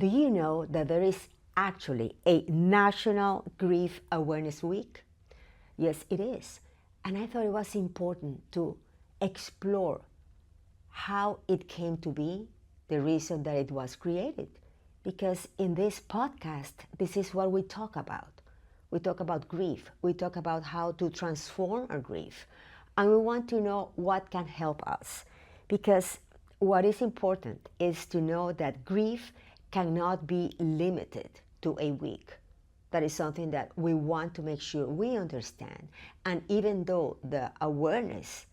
Do you know that there is actually a National Grief Awareness Week? Yes, it is. And I thought it was important to explore how it came to be, the reason that it was created. Because in this podcast, this is what we talk about. We talk about grief. We talk about how to transform our grief. And we want to know what can help us. Because what is important is to know that grief cannot be limited to a week. That is something that we want to make sure we understand. And even though the awareness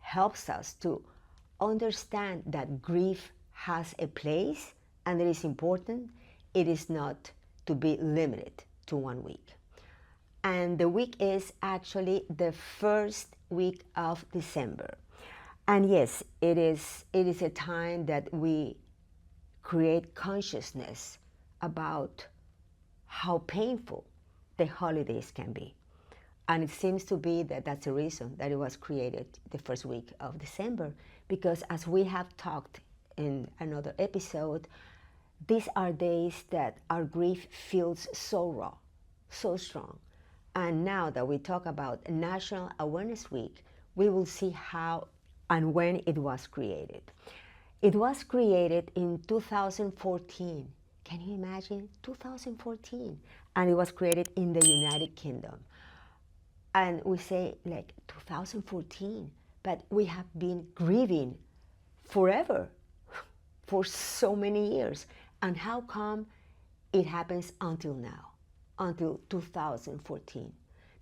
helps us to understand that grief has a place and it is important, it is not to be limited to 1 week. And the week is actually the first week of December. And yes, it is a time that we create consciousness about how painful the holidays can be. And it seems to be that that's the reason that it was created the first week of December, because as we have talked in another episode, these are days that our grief feels so raw, so strong. And now that we talk about National Awareness Week, we will see how and when it was created. It was created in 2014. Can you imagine? 2014. And it was created in the United Kingdom. And we say like 2014, but we have been grieving forever, for so many years. And how come it happens until now, until 2014?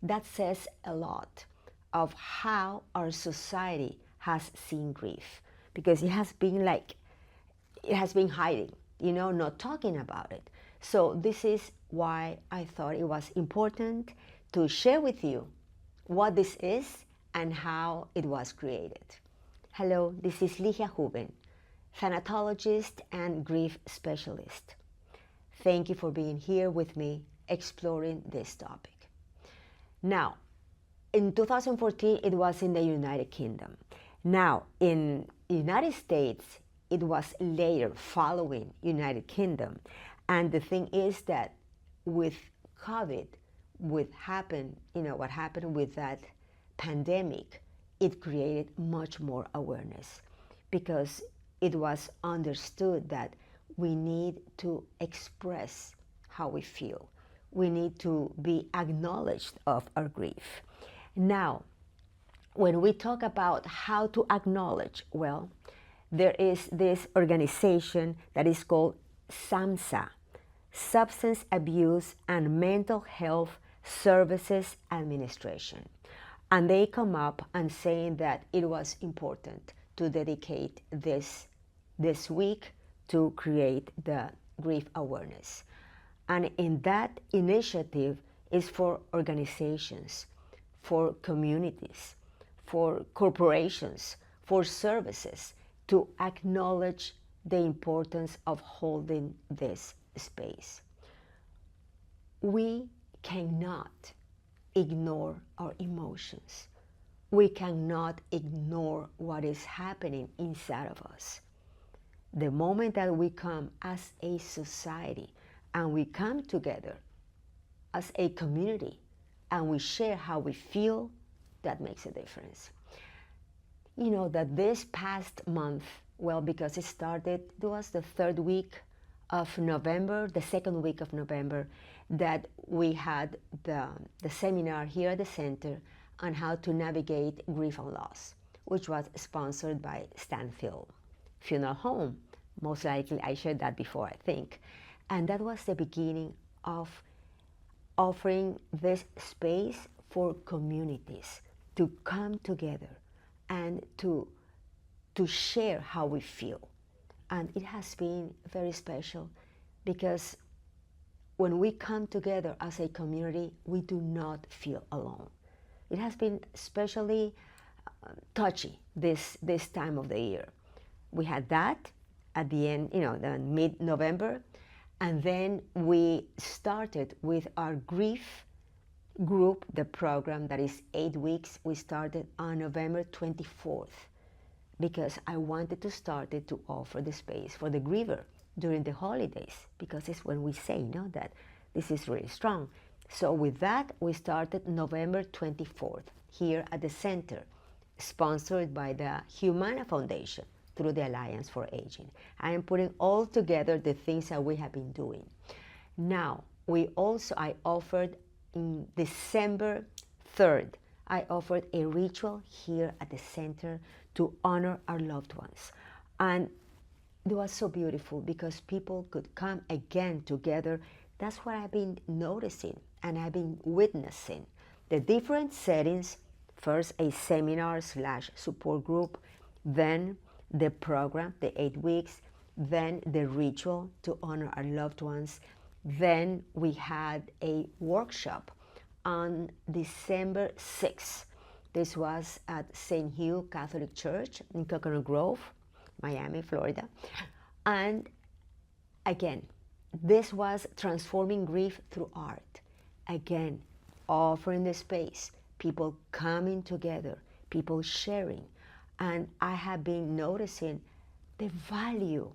That says a lot of how our society has seen grief, because it has been hiding, not talking about it. So this is why I thought it was important to share with you what this is and how it was created. Hello, this is Ligia Houben, thanatologist and grief specialist. Thank you for being here with me exploring this topic. Now, in 2014, it was in the United Kingdom. Now, in the United States, it was later following United Kingdom. And the thing is that with COVID, what happened with that pandemic, it created much more awareness, because it was understood that we need to express how we feel. We need to be acknowledged of our grief. Now, when we talk about how to acknowledge, well, there is this organization that is called SAMHSA, Substance Abuse and Mental Health Services Administration. And they come up and saying that it was important to dedicate this week to create the grief awareness. And in that initiative is for organizations, for communities, for corporations, for services to acknowledge the importance of holding this space. We cannot ignore our emotions. We cannot ignore what is happening inside of us. The moment that we come as a society and we come together as a community and we share how we feel, that makes a difference. You know that this past month, well, because it was the third week of November, the second week of November, that we had the seminar here at the center on how to navigate grief and loss, which was sponsored by Stanfield Funeral Home. Most likely, I shared that before, I think. And that was the beginning of offering this space for communities to come together and to share how we feel. And it has been very special, because when we come together as a community, we do not feel alone. It has been especially touchy this time of the year. We had that at the end, the mid-November, and then we started with our grief group, the program that is 8 weeks. We started on November 24th, because I wanted to start it to offer the space for the griever, during the holidays, because it's when we say, that this is really strong. So with that, we started November 24th here at the center, sponsored by the Humana Foundation through the Alliance for Aging. I am putting all together the things that we have been doing. Now, I offered in December 3rd, I offered a ritual here at the center to honor our loved ones. And it was so beautiful because people could come again together. That's what I've been noticing and I've been witnessing. The different settings, first a seminar/support group, then the program, the 8 weeks, then the ritual to honor our loved ones. Then we had a workshop on December 6th. This was at St. Hugh Catholic Church in Coconut Grove, Miami, Florida. And again, this was transforming grief through art. Again, offering the space, people coming together, people sharing. And I have been noticing the value.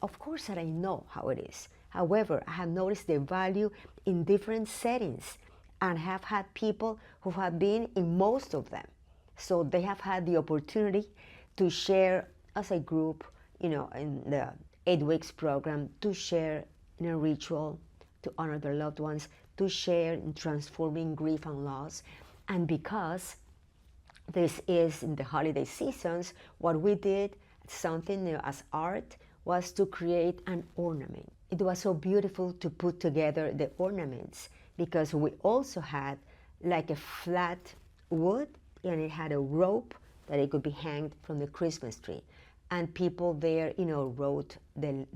Of course that I know how it is. However, I have noticed the value in different settings and have had people who have been in most of them. So they have had the opportunity to share as a group, in the 8 weeks program, to share in a ritual to honor their loved ones, to share in transforming grief and loss. And because this is in the holiday seasons, what we did, something as art, was to create an ornament. It was so beautiful to put together the ornaments because we also had like a flat wood and it had a rope that it could be hanged from the Christmas tree. And people there, wrote the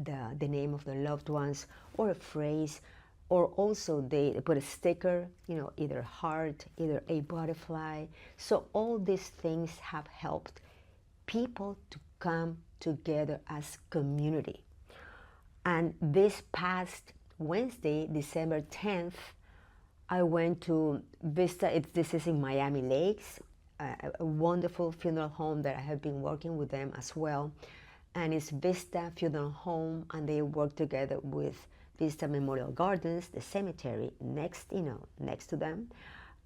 name of their loved ones or a phrase, or also they put a sticker, either heart, either a butterfly. So all these things have helped people to come together as community. And this past Wednesday, December 10th, I went to Vista. This is in Miami Lakes, a wonderful funeral home that I have been working with them as well. And it's Vista Funeral Home, and they work together with Vista Memorial Gardens, the cemetery next to them.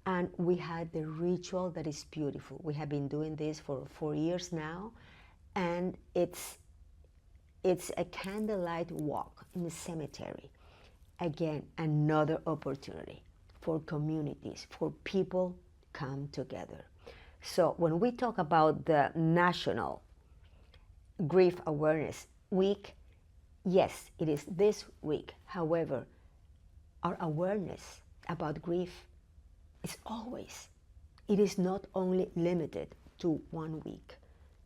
And we had the ritual that is beautiful. We have been doing this for 4 years now, and it's a candlelight walk in the cemetery. Again, another opportunity for communities, for people come together. So when we talk about the National Grief Awareness Week, yes, it is this week. However, our awareness about grief is always. It is not only limited to 1 week,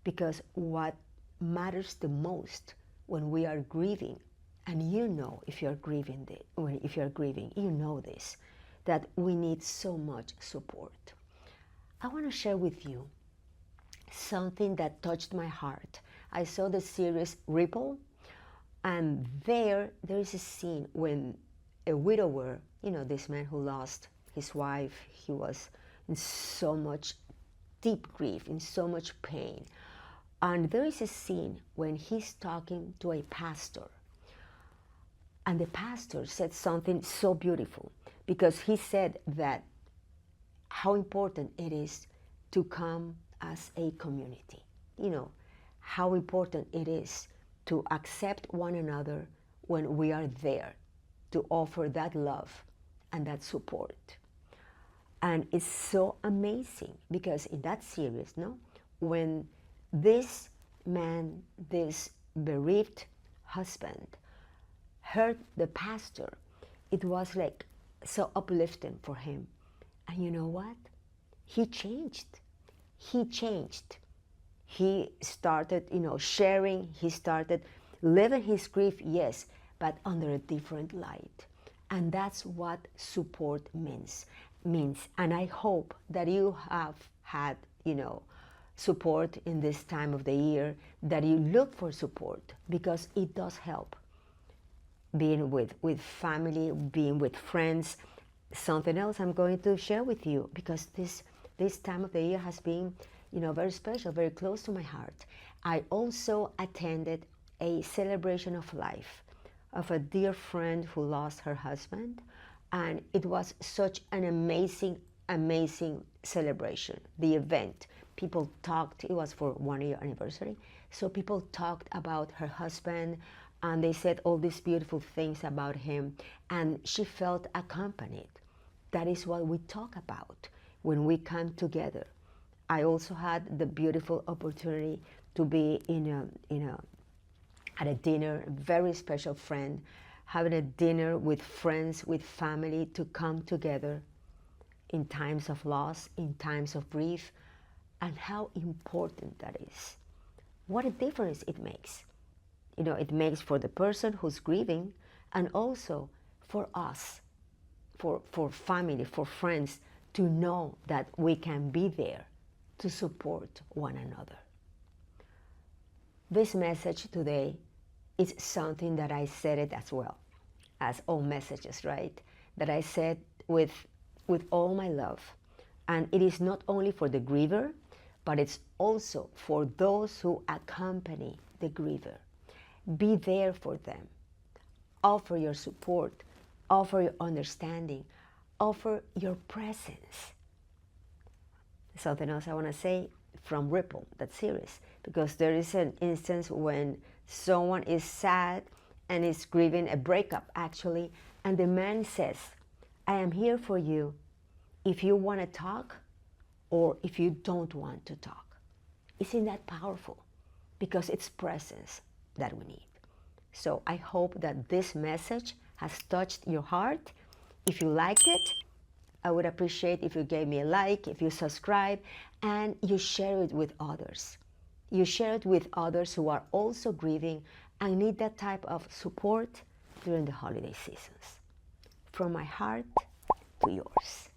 because what matters the most when we are grieving, and if you're grieving, you know this, that we need so much support. I want to share with you something that touched my heart. I saw the series Ripple, and there is a scene when a widower, this man who lost his wife, he was in so much deep grief, in so much pain. And there is a scene when he's talking to a pastor. And the pastor said something so beautiful, because he said that how important it is to come as a community. How important it is to accept one another when we are there, to offer that love and that support. And it's so amazing because in that series, when this man, this bereaved husband, heard the pastor, it was like so uplifting for him. And you know what? He changed. He started, sharing. He started living his grief, yes, but under a different light. And that's what support means. And I hope that you have had, support in this time of the year, that you look for support, because it does help. Being with family, being with friends. Something else I'm going to share with you, because this time of the year has been, very special, very close to my heart. I also attended a celebration of life of a dear friend who lost her husband, and it was such an amazing celebration. The event, people talked, it was for 1 year anniversary, so people talked about her husband, and they said all these beautiful things about him, and she felt accompanied. That is what we talk about when we come together. I also had the beautiful opportunity to be at a dinner, a very special friend, having a dinner with friends, with family, to come together in times of loss, in times of grief, and how important that is. What a difference it makes. It makes for the person who's grieving, and also for us, for family, for friends, to know that we can be there to support one another. This message today is something that I said it as well, as all messages, right? That I said with all my love. And it is not only for the griever, but it's also for those who accompany the griever. Be there for them. Offer your support. Offer your understanding. Offer your presence. Something else I want to say from Ripple, that series, because there is an instance when someone is sad and is grieving a breakup, actually, and the man says, I am here for you if you want to talk or if you don't want to talk. Isn't that powerful? Because it's presence that we need. So I hope that this message has touched your heart. If you liked it, I would appreciate if you gave me a like, if you subscribe, and you share it with others. You share it with others who are also grieving and need that type of support during the holiday seasons. From my heart to yours.